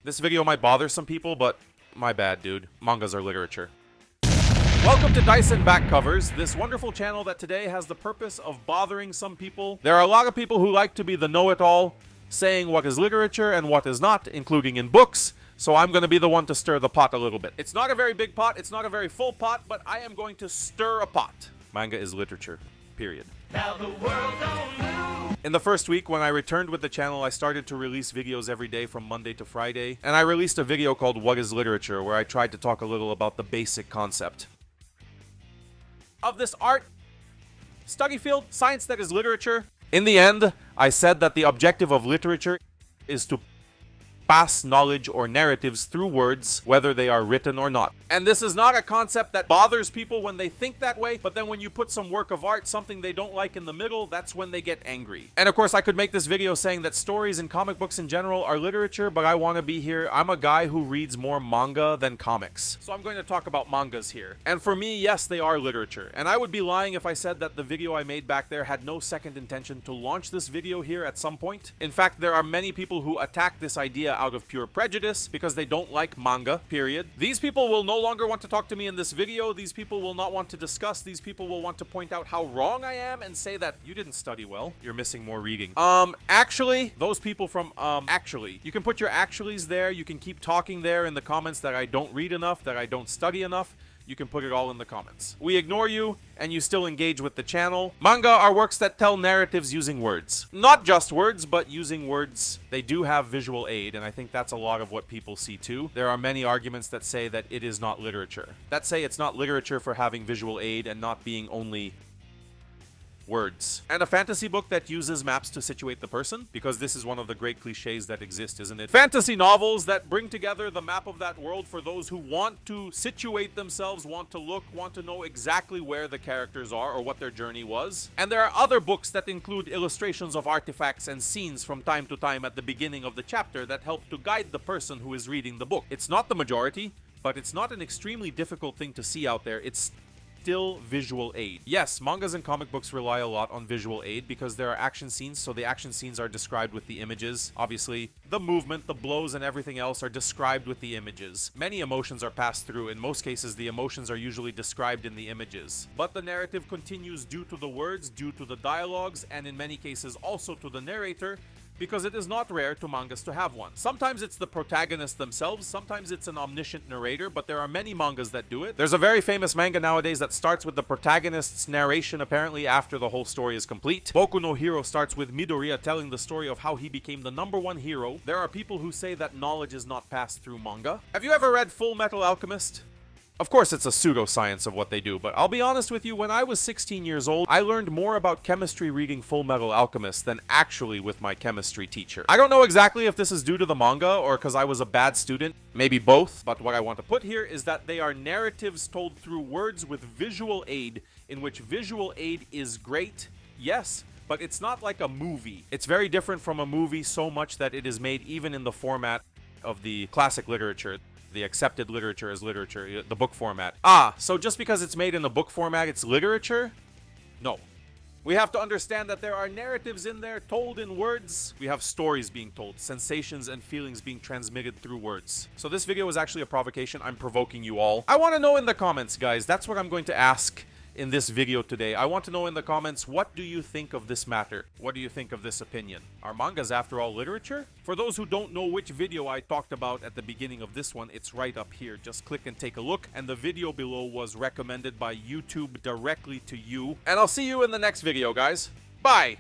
This video might bother some people, but my bad, dude. Mangas are literature. Welcome to Dyson Back Covers, this wonderful channel that today has the purpose of bothering some people. There are a lot of people who like to be the know-it-all, saying what is literature and what is not, including in books, so I'm going to be the one to stir the pot a little bit. It's not a very big pot, it's not a very full pot, but I am going to stir a pot. Manga is literature, period. Now the world don't move. In the first week, when I returned with the channel, I started to release videos every day from Monday to Friday, and I released a video called What is Literature, where I tried to talk a little about the basic concept of this art, study field, science that is literature. In the end, I said that the objective of literature is to pass knowledge or narratives through words, whether they are written or not. And this is not a concept that bothers people when they think that way, but then when you put some work of art, something they don't like in the middle, that's when they get angry. And of course, I could make this video saying that stories and comic books in general are literature, but I want to be here. I'm a guy who reads more manga than comics. So I'm going to talk about mangas here. And for me, yes, they are literature. And I would be lying if I said that the video I made back there had no second intention to launch this video here at some point. In fact, there are many people who attack this idea out of pure prejudice because they don't like manga, period. These people will no longer want to talk to me in this video. These people will not want to discuss. These people will want to point out how wrong I am and say that you didn't study well. You're missing more reading. Actually, those people from, actually. You can put your actuallys there. You can keep talking there in the comments that I don't read enough, that I don't study enough. You can put it all in the comments. We ignore you, and you still engage with the channel. Manga are works that tell narratives using words. Not just words, but using words. They do have visual aid, and I think that's a lot of what people see too. There are many arguments that say that it is not literature. That say it's not literature for having visual aid and not being only words. And a fantasy book that uses maps to situate the person, because this is one of the great cliches that exist, isn't it? Fantasy novels that bring together the map of that world for those who want to situate themselves, want to look, want to know exactly where the characters are or what their journey was. And there are other books that include illustrations of artifacts and scenes from time to time at the beginning of the chapter that help to guide the person who is reading the book. It's not the majority, but it's not an extremely difficult thing to see out there. It's still visual aid. Yes, mangas and comic books rely a lot on visual aid because there are action scenes, so the action scenes are described with the images. Obviously, the movement, the blows, and everything else are described with the images. Many emotions are passed through. In most cases, the emotions are usually described in the images. But the narrative continues due to the words, due to the dialogues, and in many cases also to the narrator, because it is not rare to mangas to have one. Sometimes it's the protagonists themselves, sometimes it's an omniscient narrator, but there are many mangas that do it. There's a very famous manga nowadays that starts with the protagonist's narration apparently after the whole story is complete. Boku no Hero starts with Midoriya telling the story of how he became the #1 hero. There are people who say that knowledge is not passed through manga. Have you ever read Full Metal Alchemist? Of course, it's a pseudoscience of what they do, but I'll be honest with you, when I was 16 years old, I learned more about chemistry reading Full Metal Alchemist than actually with my chemistry teacher. I don't know exactly if this is due to the manga or because I was a bad student, maybe both, but what I want to put here is that they are narratives told through words with visual aid, in which visual aid is great, yes, but it's not like a movie. It's very different from a movie so much that it is made even in the format of the classic literature. The accepted literature is literature, the book format. So just because it's made in the book format, it's literature? No. We have to understand that there are narratives in there told in words. We have stories being told, sensations and feelings being transmitted through words. So this video is actually a provocation. I'm provoking you all. I want to know in the comments, guys. That's what I'm going to ask in this video today. I want to know in the comments, what do you think of this matter? What do you think of this opinion? Are mangas after all literature? For those who don't know which video I talked about at the beginning of this one, it's right up here. Just click and take a look. And the video below was recommended by YouTube directly to you. And I'll see you in the next video, guys. Bye!